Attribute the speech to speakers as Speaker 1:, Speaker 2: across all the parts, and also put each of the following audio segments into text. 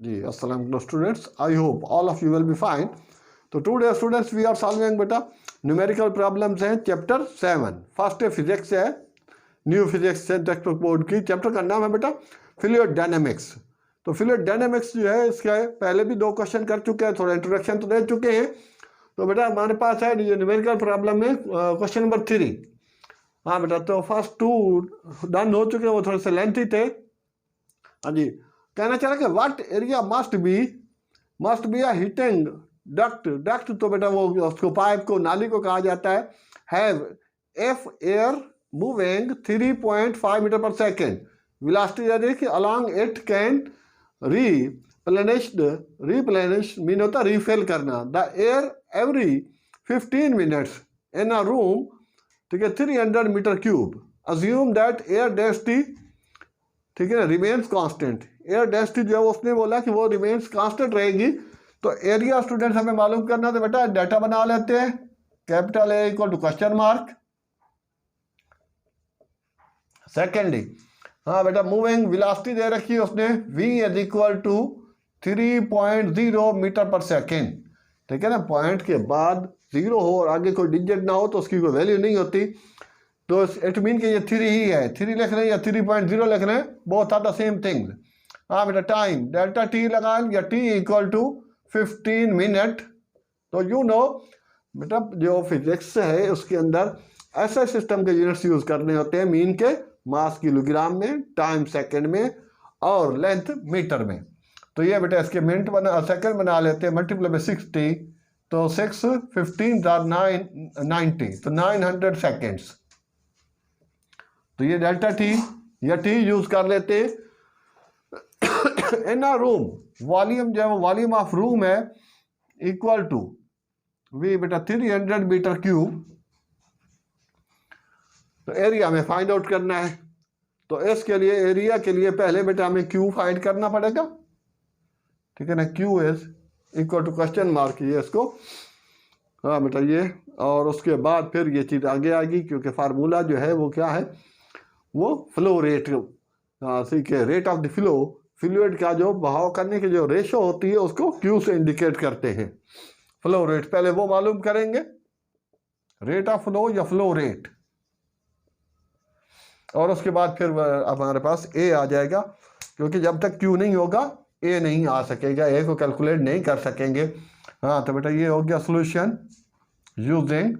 Speaker 1: जी अस्सलाम students, I hope all of you will be fine. तो today students we are solving बेटा numerical problems हैं chapter 7। First physics है, new physics है text book board की। Chapter का नाम है बेटा फ्लूइड डायनेमिक्स। तो फ्लूइड डायनेमिक्स जो है इसके पहले भी 2 क्वेश्चन कर चुके हैं, थोड़ा इंट्रोडक्शन तो दे चुके हैं। तो बेटा हमारे पास है ये न्यूमेरिकल प्रॉब्लम में क्वेश्चन नंबर 3। हाँ बेटा, तो फर्स्ट 2 डन हो चुके हैं, वो थोड़े से लेंथी थे। हाँ जी, कहना चाह रहा कि what area must be a heating duct. Duct तो बेटा वो उसको पाइप को, नाली को कहा जाता है। Have F air moving 3.5 meter per second, velocity along it can replenish mean होता रिफिल करना the air every 15 minutes in a room, ठीक है, 300 meter cube. Assume that air density, ठीक है ना, रिमेन्स कांस्टेंट। एयर डेंसिटी जो है उसने बोला कि वो रिमेन्स कांस्टेंट रहेगी। तो एरिया स्टूडेंट्स हमें मालूम करना, तो बेटा डाटा बना लेते हैं। Capital A equal to question mark. Secondly, हाँ बेटा मूविंग वेलोसिटी दे रखी है उसने, v is equal to 3.0 metre per second. ठीक है ना, पॉइंट के बाद 0 हो और आगे कोई डिजिट ना हो तो उसकी कोई वैल्यू नहीं होती। तो इट मीन कि ये 3 ही है, 3 लिख रहे हैं या 3.0 लिख रहे हैं, both are the same things. हाँ बेटा टाइम डेल्टा टी लगाएं या टी इक्वल टू 15 मिनट। तो यू नो बेटा जो फिजिक्स है उसके अंदर ऐसे सिस्टम के यूनिट्स यूज करने होते हैं, मीन के मास किलोग्राम में, टाइम सेकंड में और लेंथ मीटर में। तो ये बेटा इसके मिनट सेकंड बना लेते हैं, मल्टीप्लाई में 60, तो 6 15 90, तो 900 सेकेंड्स। तो ये डेल्टा टी या टी यूज कर लेते हैं। इन अ रूम, वॉल्यूम जो है वॉल्यूम ऑफ रूम है इक्वल टू वी बेटा 300 मीटर क्यूब। तो एरिया में फाइंड आउट करना है। तो इसके लिए एरिया के लिए पहले बेटा हमें क्यू फाइंड करना पड़ेगा। ठीक है ना, Q is equal to question mark, ये इसको, हाँ बेटा ये, और उसके बाद फिर ये चीज़ आगे आएगी, क्योंकि फार्मूला जो है वो क्या है, वो फ्लो रेट, ठीक है, rate of the flow, fluid का जो बहाव करने की जो रेशो होती है उसको क्यू से इंडिकेट करते हैं। फ्लो रेट पहले वो मालूम करेंगे, रेट ऑफ फ्लो या फ्लो रेट, और उसके बाद फिर हमारे पास ए आ जाएगा, क्योंकि जब तक क्यू नहीं होगा ए नहीं आ सकेगा, ए को कैलकुलेट नहीं कर सकेंगे। हाँ तो बेटा ये हो गया सोल्यूशन यूजिंग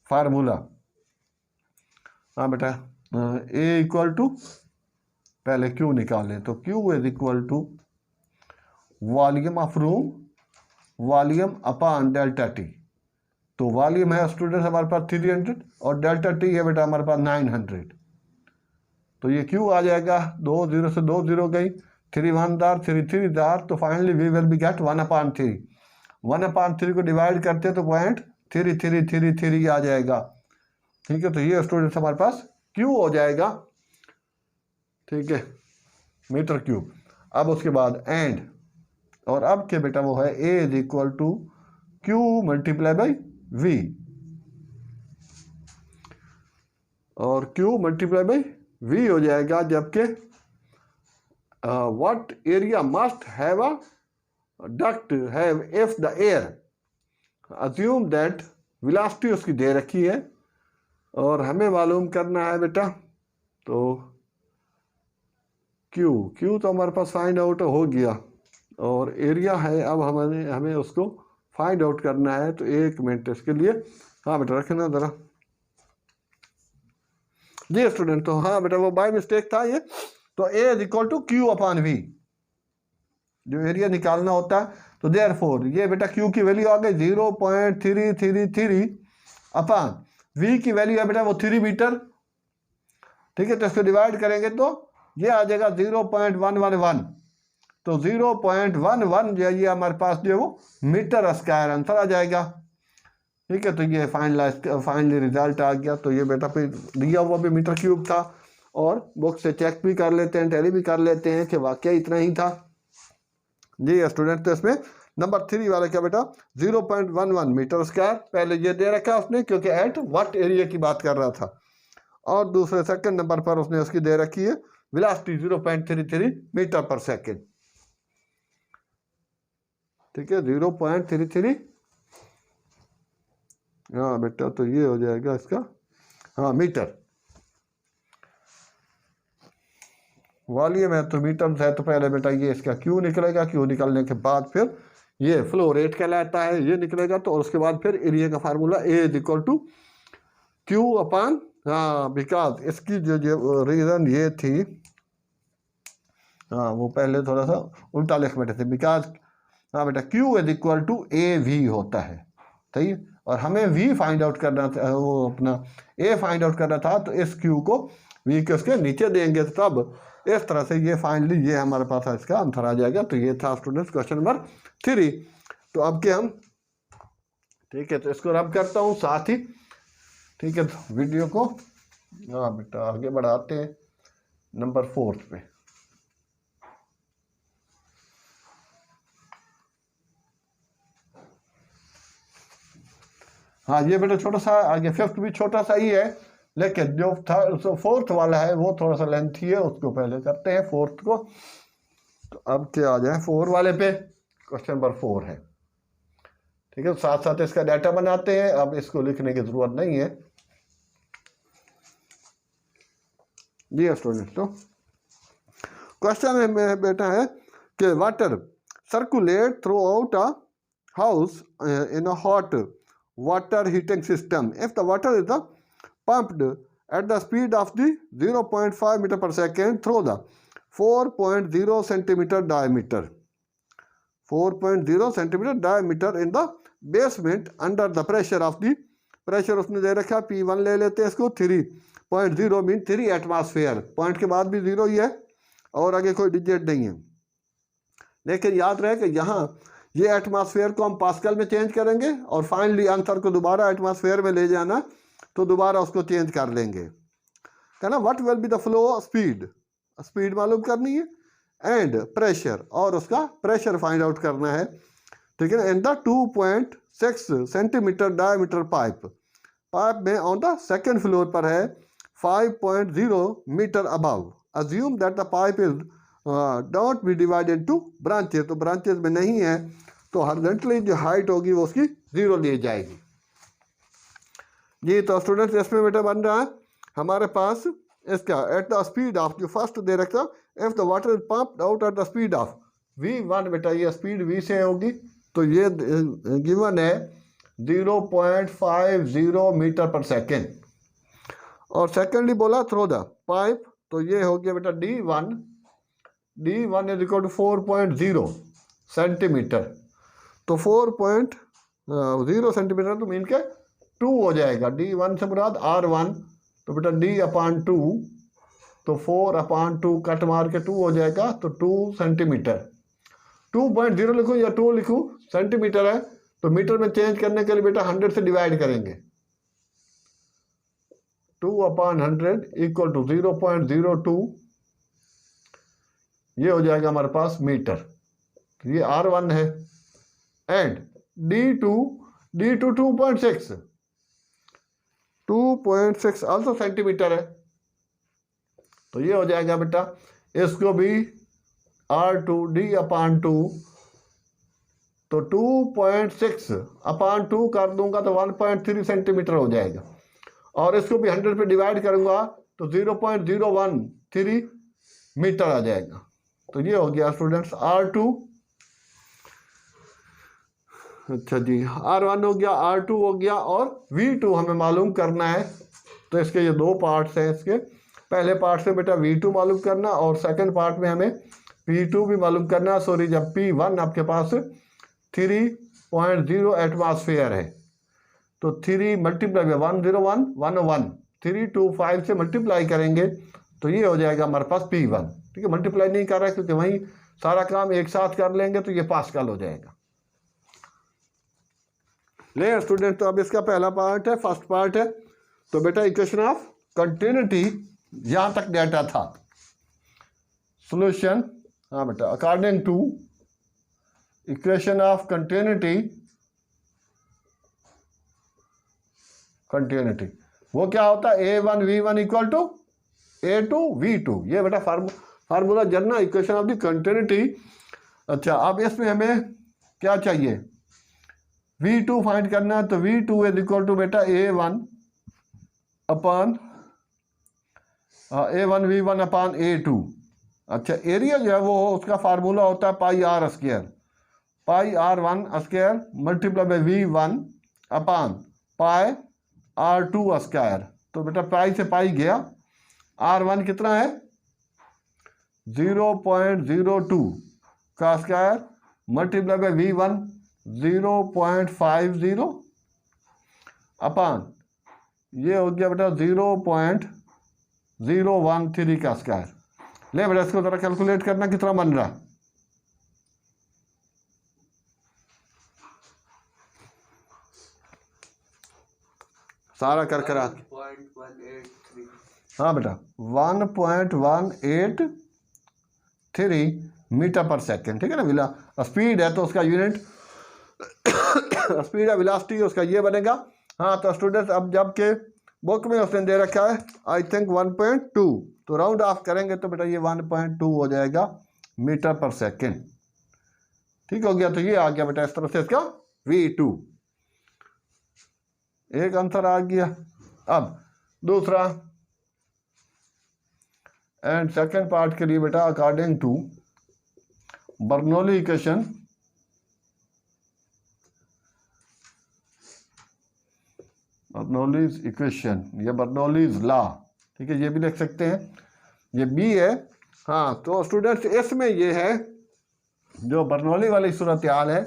Speaker 1: फार्मूला। हाँ बेटा ए इक्वल टू, पहले क्यू निकालें, तो Q is equal to volume of room, volume upon delta T. तो वॉल्यूम है स्टूडेंट हमारे पास 300 और डेल्टा टी है बेटा हमारे पास 900। तो ये क्यू आ जाएगा, 2 0 से 2 0 गई, 3 1 दार 3 3 दार, तो finally we will be get 1/3। 1/3 को डिवाइड करते तो 0.3333 आ जाएगा। ठीक है, तो ये स्टूडेंट्स हमारे पास क्यू हो जाएगा, ठीक है, मीटर क्यूब। अब उसके बाद एंड, और अब के बेटा वो है A is equal to Q multiply by V, और क्यू मल्टीप्लाई बाई वी हो जाएगा, जबकि what area must have a duct have if the air, assume that velocity उसकी दे रखी है और हमें मालूम करना है बेटा, तो क्यू तो हमारे पास फाइंड आउट हो गया, और एरिया है अब हमें उसको फाइंड आउट करना है। तो 1 मिनट इसके लिए, हाँ बेटा रखना ज़रा जी स्टूडेंट। तो हाँ बेटा वो बाय मिस्टेक था ये। तो A is equal to Q upon V, जो एरिया निकालना होता है। तो देयरफॉर ये बेटा क्यू की वैल्यू आ गई 0.333 अपॉन वी की वैल्यू है बेटा वो 3 मीटर। ठीक है, तो इसको डिवाइड करेंगे तो ये आ जाएगा 0.111। तो 0.11 जो है ये हमारे पास जो है वो मीटर स्क्वायर आंसर आ जाएगा। ठीक है, तो ये फाइनली रिजल्ट आ गया। तो ये बेटा फिर दिया हुआ भी मीटर क्यूब था, और बुक से चेक भी कर लेते हैं, टैली भी कर लेते हैं कि वाकई इतना ही था जी स्टूडेंट। तो इसमें नंबर 3 वाला क्या बेटा 0.11 मीटर स्क्वायर, पहले ये दे रखा उसने क्योंकि एट व्हाट एरिया की बात कर रहा था, और दूसरे सेकंड नंबर पर उसने उसकी दे रखी है वेलोसिटी 0.33 मीटर पर सेकेंड। ठीक है 0.33, हाँ बेटा तो ये हो जाएगा इसका, हाँ मीटर। वॉल्यूम है तो मीटर है, तो पहले बेटा ये इसका क्यू निकलेगा, क्यू निकलने के बाद फिर ये फ्लो रेट कहलाता है, ये निकलेगा। तो उसके बाद फिर एरिया का formula A is equal to Q upon, हाँ बिकॉज इसकी जो रीज़न ये थी, हाँ वो पहले थोड़ा सा उल्टा लिख बैठे थे, बिकॉज हाँ बेटा Q is equal to A V होता है, सही। और हमें वी फाइंड आउट करना था, वो अपना ए फाइंड आउट करना था, तो इस क्यू को वी के उसके नीचे देंगे, तब इस तरह से ये फाइनली ये हमारे पास इसका आंसर आ जाएगा। तो ये था स्टूडेंट्स क्वेश्चन नंबर 3। तो अब के हम, ठीक है तो इसको रब करता हूँ साथ ही, ठीक है तो वीडियो को हाँ बेटा आगे बढ़ाते हैं नंबर 4 पे। हाँ ये बेटा छोटा सा आगे 5th भी छोटा सा ही है, लेकिन जो 4th वाला है वो थोड़ा सा लेंथी है, उसको पहले करते हैं 4th को। तो अब क्या आ जाए 4 वाले पे, क्वेश्चन नंबर 4 है, ठीक है। साथ साथ इसका डाटा बनाते हैं, अब इसको लिखने की जरूरत नहीं है। जी स्टूडेंट, तो क्वेश्चन में बेटा है कि water circulate through out a house in a hot water heating system if the water is pumped at the speed of the 0.5 meter per second through the 4.0 centimeter diameter 4.0 centimeter diameter in the basement under the pressure of the pressure उसने दे रखा P1 ले लेते हैं इसको 3.0 mean 3 atmosphere, point के बाद भी 0 ही है और आगे कोई डिजिट नहीं है। लेकिन याद रहे कि यहाँ ये एटमॉस्फेयर को हम पास्कल में चेंज करेंगे और फाइनली आंसर को दोबारा एटमॉस्फेयर में ले जाना, तो दोबारा उसको चेंज कर लेंगे, है ना। What will be the flow speed, speed मालूम करनी है, एंड प्रेशर, और उसका प्रेशर फाइंड आउट करना है, ठीक है। In the 2.6 centimetre diameter pipe में ऑन द सेकेंड फ्लोर पर है 5.0 metre above, assume that the pipe is don't be divided to branches, तो ब्रांचेस में नहीं है, तो हॉरिजॉन्टली जो हाइट होगी वो उसकी 0 ली जाएगी। जी तो स्टूडेंट्स इसमें बेटा बन रहा है हमारे पास इसका एट द स्पीड ऑफ, जो फर्स्ट दे रखा if the water is pumped out at the speed of v1, बेटा ये स्पीड v से होगी, तो ये गिवन है 0.50 मीटर पर सेकेंड, और सेकेंडली बोला थ्रू द पाइप, तो ये हो गया बेटा D1 is equal to 4.0 centimetre, तो 4.0 सेंटीमीटर तो मीन के 2 हो जाएगा। D1 से मुराद R1, तो बेटा D/2, तो 4/2 कट मार के 2 हो जाएगा, तो 2 सेंटीमीटर। 2.0 लिखूँ या 2 लिखूँ, सेंटीमीटर है तो मीटर में चेंज करने के लिए बेटा 100 से डिवाइड करेंगे, 2/100 इक्वल टू 0.02, ये हो जाएगा हमारे पास मीटर, तो ये R1 है। एंड D2 2.6 आल्सो सेंटीमीटर है, तो ये हो जाएगा बेटा इसको भी R2 D/2, तो 2.6/2 कर दूंगा तो 1.3 सेंटीमीटर हो जाएगा, और इसको भी 100 पे डिवाइड करूंगा तो 0.013 मीटर आ जाएगा। तो ये हो गया स्टूडेंट्स R2, अच्छा जी R1 हो गया, R2 हो गया, और V2 हमें मालूम करना है। तो इसके ये 2 पार्ट्स हैं, इसके पहले पार्ट से बेटा V2 मालूम करना, और सेकंड पार्ट में हमें P2 भी मालूम करना। सॉरी, जब P1 आपके पास 3.0 एटमॉस्फेयर है, तो 3 मल्टीप्लाई 101 101 325 से मल्टीप्लाई करेंगे, तो ये हो जाएगा हमारे पास P1, ठीक है। मल्टीप्लाई नहीं कर रहा है क्योंकि वहीं सारा काम एक साथ कर लेंगे तो ये पास्कल हो जाएगा। ले स्टूडेंट, तो अब इसका पहला पार्ट है, फर्स्ट पार्ट है, तो बेटा इक्वेशन ऑफ कंटिन्यूटी यहाँ तक डाटा था। सॉल्यूशन, हाँ बेटा, according to equation of continuity वो क्या होता है, A1 V1 equal to A2 V2, ये बेटा फार्मूला जानना इक्वेशन ऑफ द कंटिन्यूटी। अच्छा, अब इसमें हमें क्या चाहिए, V2 फाइंड करना है। तो V2 इज इक्वल टू बेटा A1 upon A1 V1 upon A2। अच्छा, एरिया जो है वो उसका फार्मूला होता है pi are square, pi R1 square multiply by V1 upon pi R2 square. तो बेटा पाई से पाई गया, R1 कितना है 0.02 का square multiply by V1 0.50 upon ये हो गया बेटा 0.013 का स्क्वायर। ले बेटा इसको जरा कैलकुलेट करना कितना बन रहा है। सारा कर करा, हाँ बेटा 1.183 मीटर पर सेकेंड, ठीक है ना। विला स्पीड है तो उसका यूनिट स्पीड है, वेलोसिटी उसका ये बनेगा। हाँ तो स्टूडेंट्स अब जबकि बुक में उसने दे रखा है आई थिंक 1.2, तो राउंड ऑफ करेंगे तो बेटा ये 1.2 हो जाएगा मीटर पर सेकेंड। ठीक हो गया, तो ये आ गया बेटा इस तरह से इसका V2, एक आंसर आ गया। अब दूसरा एंड सेकंड पार्ट के लिए बेटा according to Bernoulli equation, Bernoulli's equation या बर्नौलीज लॉ, ठीक है, ये भी लिख सकते हैं, ये बी है। हाँ तो स्टूडेंट्स इसमें ये है जो बर्नौली वाली सूरत हाल है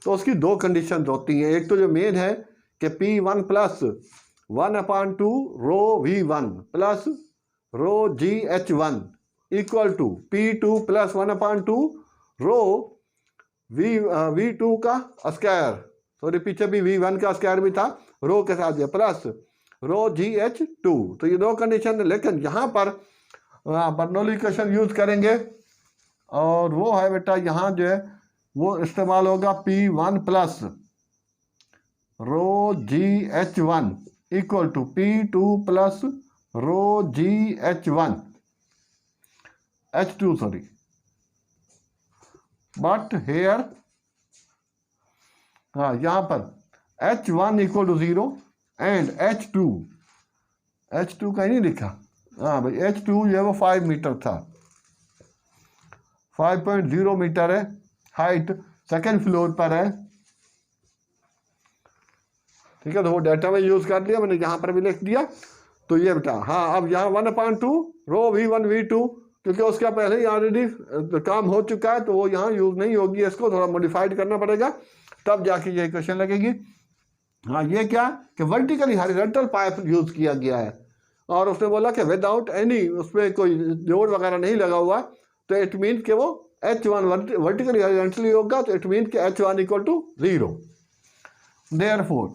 Speaker 1: तो उसकी दो कंडीशन होती हैं। एक तो जो मेन है कि P1 plus 1/2 rho V1 plus rho GH1 equal to P2 plus 1/2 rho V2 का स्क्वायर, सॉरी पीछे भी V1 का स्क्वायर भी था, रो के साथ प्लस रो GH2। तो ये दो कंडीशन है, लेकिन यहाँ पर बर्नौली इक्वेशन यूज करेंगे और वो है बेटा यहाँ जो है वो इस्तेमाल होगा P1 plus rho GH1 equal to P2 plus rho GH1 H2 sorry, but here हाँ यहाँ पर H1 equal to 0 and H2 कहीं नहीं लिखा, हाँ भाई H2 जो है वो 5 मीटर था, 5.0 मीटर है, हाइट सेकेंड फ्लोर पर है। ठीक है, तो वो डाटा में यूज कर लिया, मैंने यहाँ पर भी लिख दिया। तो ये बेटा हाँ अब यहाँ 1/2 रो V1 V2 क्योंकि उसका पहले ही ऑलरेडी काम हो चुका है तो वो यहाँ यूज नहीं होगी, इसको थोड़ा मॉडिफाइड करना पड़ेगा तब जाके ये क्वेश्चन लगेगी। हाँ ये क्या कि वर्टिकली हॉरिजॉन्टल पाइप यूज किया गया है और उसने बोला कि विदाउट एनी उस पर कोई जोड़ वगैरह नहीं लगा हुआ, तो इट मीन कि वो H1 वर्टिकली हॉरिजॉन्टली होगा, तो इट मीन कि H1 इक्वल टू 0। देयरफॉर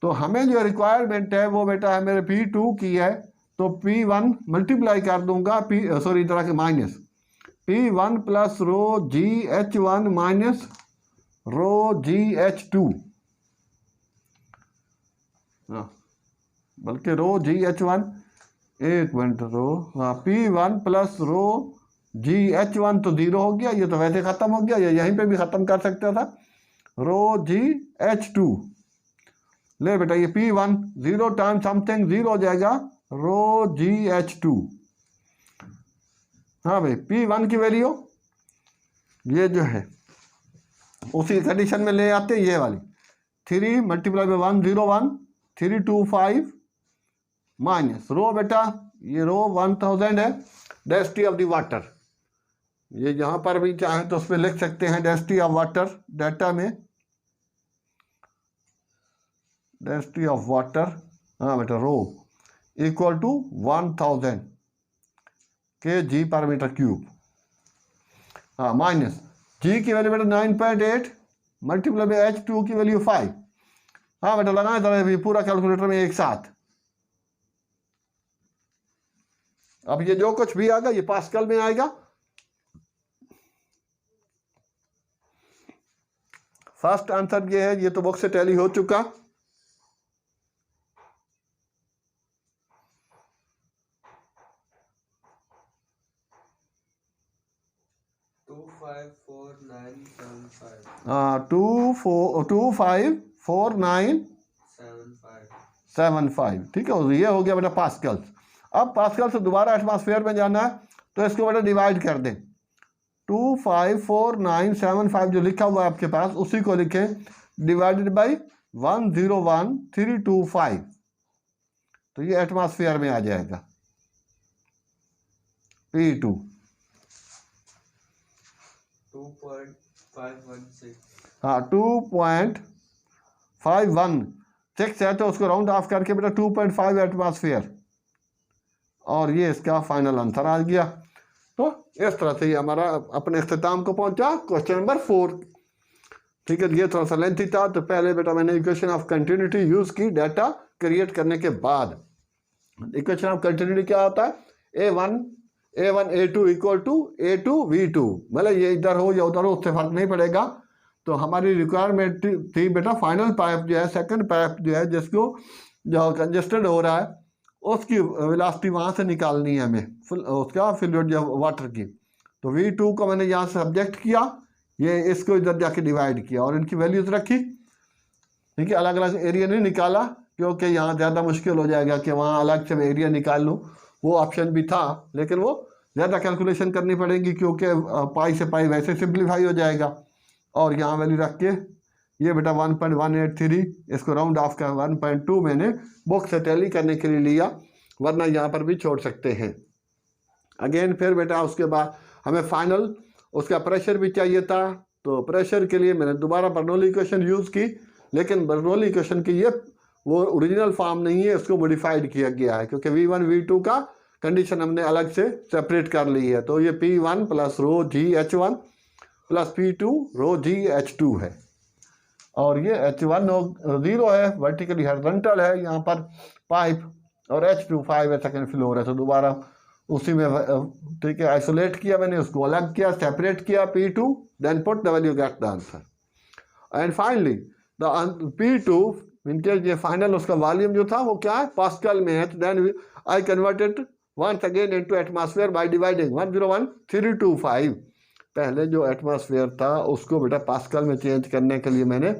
Speaker 1: तो हमें जो रिक्वायरमेंट है वो बेटा है मेरे P2 की है, तो P1 मल्टीप्लाई कर दूंगा सॉरी इधर के minus P1 plus rho GH1 minus rho GH2, बल्कि रो GH1 एक मिनट रो हाँ P1 प्लस रो GH1 तो 0 हो गया, ये तो वैसे खत्म हो गया, ये यहीं पे भी खत्म कर सकता था, रो GH2 ले बेटा ये P1 0 टाइम समथिंग 0 हो जाएगा रो GH2। हाँ भाई P1 की वैल्यू ये जो है उसी कंडीशन में ले आते हैं, ये वाली 3 मल्टीप्लाई बाई 101 325 माइनस रो बेटा ये रो 1000 है, डेंसिटी ऑफ द वाटर, ये यहाँ पर भी चाहे तो उस पर लिख सकते हैं डेंसिटी ऑफ वाटर, डाटा में डेंसिटी ऑफ वाटर, हाँ बेटा रो इक्वल टू 1000 kg पर मीटर क्यूब, हाँ माइनस जी की वैल्यू बेटा 9.8 मल्टीप्लाई बाई H2 की वैल्यू 5। हाँ बेटा लगाए जरा पूरा कैलकुलेटर में एक साथ, अब ये जो कुछ भी आएगा ये पास्कल में आएगा। फर्स्ट आंसर ये है, ये तो बुक से टैली हो चुका। 254975, ठीक है। ये हो गया बेटा पास्कल्स। अब पास्कल से दोबारा एटमॉस्फेयर में जाना है, तो इसको बेटा डिवाइड कर दें। 254975 जो लिखा हुआ है आपके पास, उसी को लिखें डिवाइडेड बाई 101325, तो ये एटमॉस्फेयर में आ जाएगा P2
Speaker 2: 2.516।
Speaker 1: हाँ 2.516 है, तो उसको राउंड ऑफ करके बेटा 2.5 एटमॉस्फेयर, और ये इसका फाइनल आंसर आ गया। तो इस तरह से ये हमारा अपने अख्ताम को पहुंचा क्वेश्चन नंबर 4। ठीक है, ये थोड़ा सा लेंथी था, तो पहले बेटा मैंने इक्वेशन ऑफ कंटिन्यूटी यूज की डाटा क्रिएट करने के बाद। इक्वेशन ऑफ कंटिन्यूटी क्या होता है? A1 A2 equal to A2 V2, मतलब ये इधर हो या उधर हो उससे फर्क नहीं पड़ेगा। तो हमारी रिक्वायरमेंट थी बेटा फाइनल पाइप जो है, सेकंड पाइप जो है, जिसको जो कंजेस्टेड हो रहा है, उसकी वेलोसिटी वहाँ से निकालनी है हमें, उसका फ्लूइड जो वाटर की। तो V2 को मैंने यहाँ से सब्जेक्ट किया, ये इसको इधर जाके डिवाइड किया और इनकी वैल्यूज रखी। ठीक है, अलग अलग एरिया नहीं निकाला, क्योंकि यहाँ ज़्यादा मुश्किल हो जाएगा कि वहाँ अलग से एरिया निकाल लूँ। वो ऑप्शन भी था, लेकिन वो ज़्यादा कैलकुलेशन करनी पड़ेगी, क्योंकि पाई से पाई वैसे सिंप्लीफाई हो जाएगा। और यहाँ वैल्यू रख के ये बेटा 1.183, इसको राउंड ऑफ कर 1.2 मैंने बुक से टैली करने के लिए लिया, वरना यहाँ पर भी छोड़ सकते हैं। अगेन फिर बेटा उसके बाद हमें फाइनल उसका प्रेशर भी चाहिए था, तो प्रेशर के लिए मैंने दोबारा बर्नौली इक्वेशन यूज़ की, लेकिन बर्नौली इक्वेशन की ये वो ओरिजिनल फॉर्म नहीं है, इसको मॉडिफाइड किया गया है, क्योंकि V1 V2 का कंडीशन हमने अलग से सेपरेट कर ली है। तो ये P1 plus rho GH1 plus P2 रो GH2 है, और ये H1 0 है, वर्टिकली हॉरिजॉन्टल है यहाँ पर पाइप, और H2 5 है, सेकेंड फ्लोर है। तो दोबारा उसी में ठीक है आइसोलेट किया मैंने, उसको अलग किया, सेपरेट किया P2, then put the value, get the answer. And finally the P2 इनके ये फाइनल उसका वॉल्यूम जो था वो क्या है, पास्कल में है। तो then I converted once again into atmosphere by dividing 101325। पहले जो एटमॉस्फेयर था उसको बेटा पास्कल में चेंज करने के लिए मैंने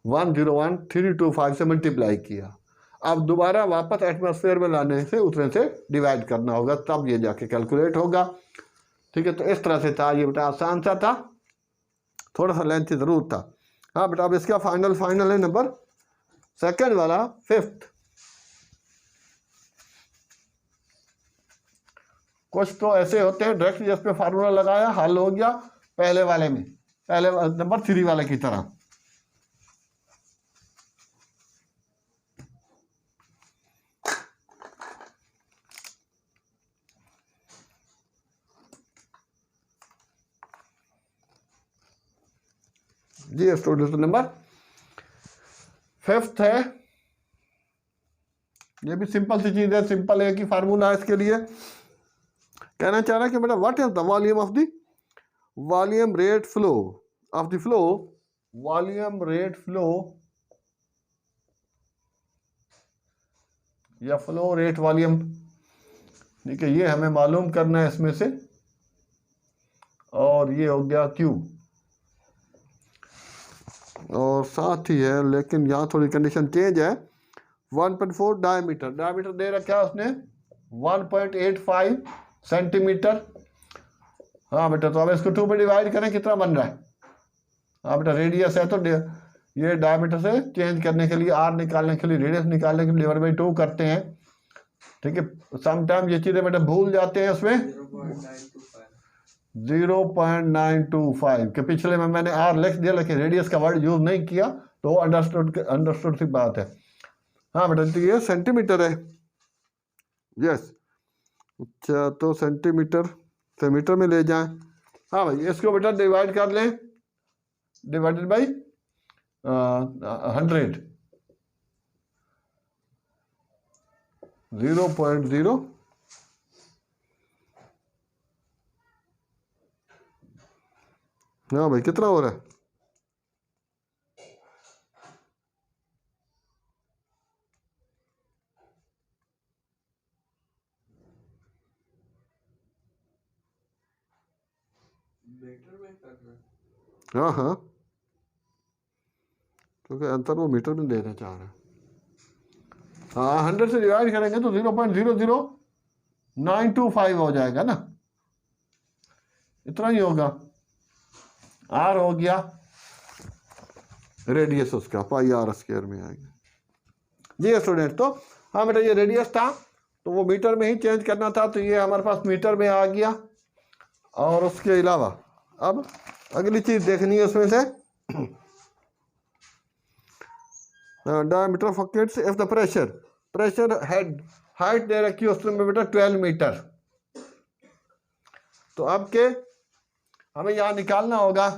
Speaker 1: 101325 से मल्टीप्लाई किया। अब दोबारा वापस एटमॉस्फेयर में लाने से उतने से डिवाइड करना होगा, तब ये जाके कैलकुलेट होगा। ठीक है, तो इस तरह से था ये बेटा, आसान सा था, थोड़ा सा लेंथ ज़रूर था। हाँ बेटा, अब इसका फाइनल है नंबर सेकंड वाला, 5th। कुछ तो ऐसे होते हैं डायरेक्ट जिस पे फार्मूला लगाया हल हो गया, पहले वाले में, पहले नंबर 3 वाले की तरह। जी स्टूडेंट, नंबर 5th है। ये भी सिंपल सी चीज है, सिंपल है कि फार्मूला है इसके लिए। कहना चाह रहा है कि बेटा what is the volume of the volume rate flow of the flow, volume rate flow या फ्लो रेट वॉल्यूम। ठीक है, ये हमें मालूम करना है इसमें से, और ये हो गया Q, और साथ ही है, लेकिन यहाँ थोड़ी कंडीशन चेंज है। 1.4 डायमीटर दे रखा है उसने, 1.85 सेंटीमीटर। हाँ बेटा, तो अब इसको 2 पे डिवाइड करें, कितना बन रहा है? हाँ बेटा, रेडियस है, तो ये डायमीटर से चेंज करने के लिए, R निकालने के लिए, रेडियस निकालने के लिए डिवाइड बाई 2 करते हैं। ठीक है, समटाइम ये चीज़ें बेटा भूल जाते हैं उसमें। 0.925 के पिछले में मैंने R लिख दिया, लेकिन रेडियस का वर्ड यूज नहीं किया, तो वो अंडरस्टूड सी बात है। हाँ बेटा, तो ये सेंटीमीटर है। यस, अच्छा, तो सेंटीमीटर से मीटर में ले जाएं। हाँ भाई, इसको बेटा डिवाइड कर लें, डिवाइडेड बाई 100, 0.0, हाँ भाई कितना हो रहा है?
Speaker 2: मीटर में करना।
Speaker 1: हाँ हाँ, क्योंकि आंसर वो मीटर में देना चाह रहे हैं। हाँ 100 से डिवाइड करेंगे तो 0.00925 हो जाएगा ना, इतना ही होगा। आर हो गया रेडियस उसका, पाई आर स्क्वायर में आएगा। जी स्टूडेंट, तो हाँ बेटा ये रेडियस था तो वो मीटर में ही चेंज करना था, तो ये हमारे पास मीटर में आ गया। और उसके अलावा अब अगली चीज देखनी है उसमें से diameter of buckets if the pressure head height दे रखी है उसमें बेटा 12 मीटर। तो अब के हमें यहाँ निकालना होगा,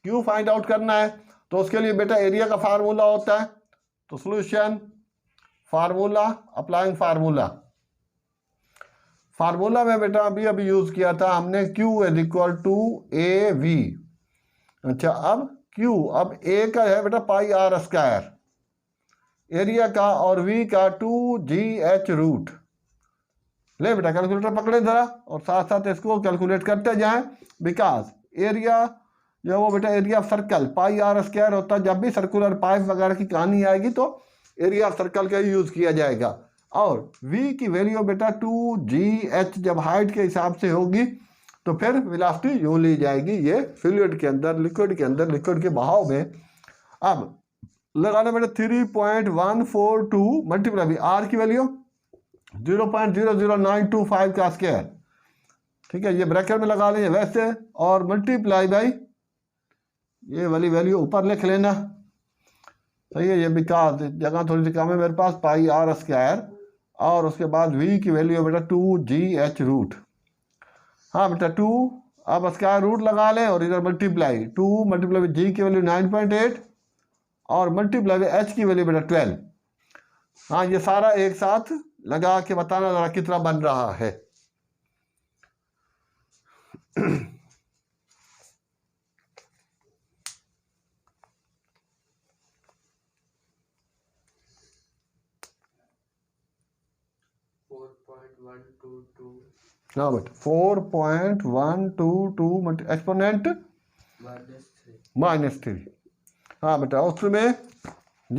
Speaker 1: क्यू फाइंड आउट करना है। तो उसके लिए बेटा एरिया का फार्मूला होता है, तो सॉल्यूशन फार्मूला अप्लाइंग फार्मूला में बेटा अभी यूज किया था हमने, Q is equal to A V. अच्छा अब Q, अब A का है बेटा पाई आर स्क्वायर एरिया का, और V का 2GH रूट। ले बेटा कैलकुलेटर पकड़े जरा और साथ साथ इसको कैलकुलेट करते जाएं, बिकॉज एरिया जो वो बेटा area of circle pi are square होता है। जब भी सर्कुलर पाइप वगैरह की कहानी आएगी तो एरिया ऑफ सर्कल का यूज किया जाएगा। और V की वैल्यू बेटा 2GH जब हाइट के हिसाब से होगी तो फिर वेलोसिटी यूं ली जाएगी, ये फ्लूइड के अंदर, लिक्विड के अंदर, लिक्विड के बहाव में। अब लगाना बेटा 3.142 मल्टीप्लाई आर की वैल्यू 0.00925 का स्क्वायर, ठीक है, ये ब्रैकेट में लगा लेंगे वैसे, और मल्टीप्लाई बाई ये वाली वैल्यू ऊपर लिख लेना, सही है। ये बिकॉज जगह थोड़ी सी कम है मेरे पास, पाई आर स्क्वायर, और उसके बाद V की वैल्यू बेटा 2GH रूट। हाँ बेटा 2, अब स्क्वायर रूट लगा लें और इधर मल्टीप्लाई 2 मल्टीप्लाई G की वैल्यू 9.8 और मल्टीप्लाई H की वैल्यू बेटा 12। हाँ ये सारा एक साथ लगा के बताना जरा कितना बन रहा है। हाँ बेटा 4.122 एक्सपोनेंट -3। हाँ बेटा उसमें ये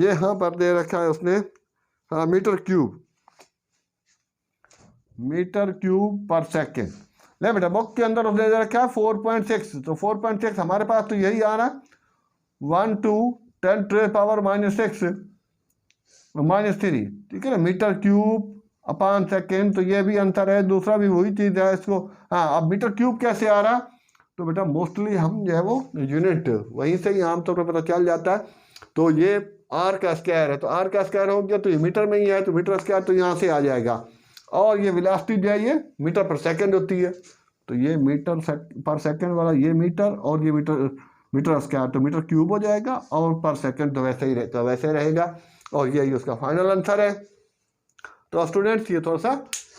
Speaker 1: यहाँ पर दे रखा है उसने, हाँ मीटर क्यूब पर सेकेंड। ले बेटा बुक के अंदर उसने दे रखा है 4.6, तो 4.6 हमारे पास तो यही आ रहा है 1 to 10 to the power -3, ठीक है ना, मीटर क्यूब अपॉन सेकेंड। तो ये भी आंसर है, दूसरा भी वही चीज़ है इसको। हाँ अब मीटर क्यूब कैसे आ रहा, तो बेटा मोस्टली हम जो है वो यूनिट वहीं से ही आमतौर पर पता चल जाता है। तो ये आर का स्क्वायर है, तो आर का स्क्वायर हो गया तो ये मीटर में ही है, तो मीटर स्क्वायर तो यहाँ से आ जाएगा। और ये वेलोसिटी जो है ये मीटर पर सेकेंड होती है, तो ये मीटर पर सेकेंड वाला ये मीटर, और ये मीटर स्क्वायर तो मीटर क्यूब हो जाएगा, और पर सेकेंड तो वैसे ही रहेगा। और यही उसका फाइनल आंसर है। तो स्टूडेंट्स ये थोड़ा सा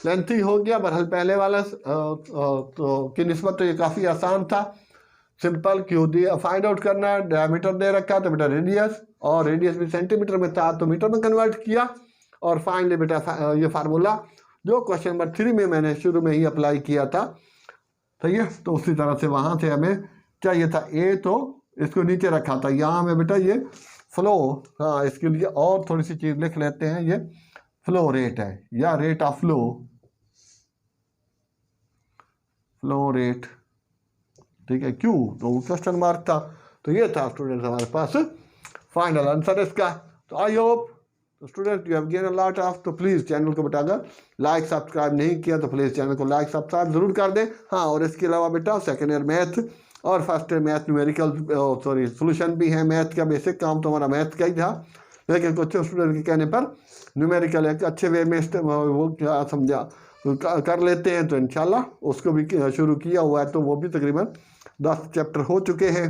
Speaker 1: लेंथी हो गया, बहरहाल पहले वाला तो की निस्बत तो ये काफ़ी आसान था, सिंपल। क्यों दिया फाइंड आउट करना है, डायमीटर दे रखा तो बेटा रेडियस, और रेडियस भी सेंटीमीटर में था तो मीटर में कन्वर्ट किया, और फाइनली बेटा ये फार्मूला जो क्वेश्चन नंबर 3 में मैंने शुरू में ही अप्लाई किया था, सही है। तो उसी तरह से वहाँ से हमें चाहिए था ए, तो इसको नीचे रखा था। यहाँ में बेटा ये फ्लो, हाँ इसके लिए और थोड़ी सी चीज़ लिख लेते हैं, ये फ्लो रेट है या रेट ऑफ फ्लो रेट, ठीक है। क्यों, तो क्वेश्चन मार्क था। तो ये था स्टूडेंट हमारे पास फाइनल आंसर इसका। तो I hope student you have gain a lot of. तो प्लीज़ चैनल को बेटा अगर लाइक सब्सक्राइब नहीं किया तो प्लीज़ चैनल को लाइक सब्सक्राइब जरूर कर दें। हाँ और इसके अलावा बेटा सेकेंड ईयर मैथ और first year math numerical solution भी है। मैथ का बेसिक काम तो हमारा मैथ का ही था, लेकिन कुछ स्टूडेंट के कहने पर न्यूमेरिकल एक अच्छे वे में वो क्या समझा कर लेते हैं, तो इंशाल्लाह उसको भी शुरू किया हुआ है। तो वो भी तकरीबन 10 चैप्टर हो चुके हैं।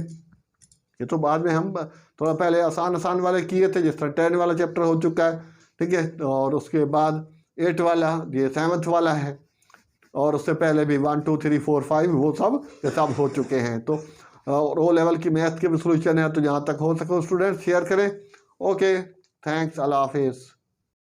Speaker 1: ये तो बाद में हम थोड़ा पहले आसान वाले किए थे, जिस तरह 10 वाला चैप्टर हो चुका है, ठीक है। और उसके बाद 8 वाला, ये 7th वाला है, और उससे पहले भी 1 2 3 4 5 वो सब हो चुके हैं। तो और ओ लेवल की मैथ के भी सोल्यूशन है, तो जहाँ तक हो सके स्टूडेंट शेयर करें। ओके, थैंक्स, अल्लाह हाफिज़।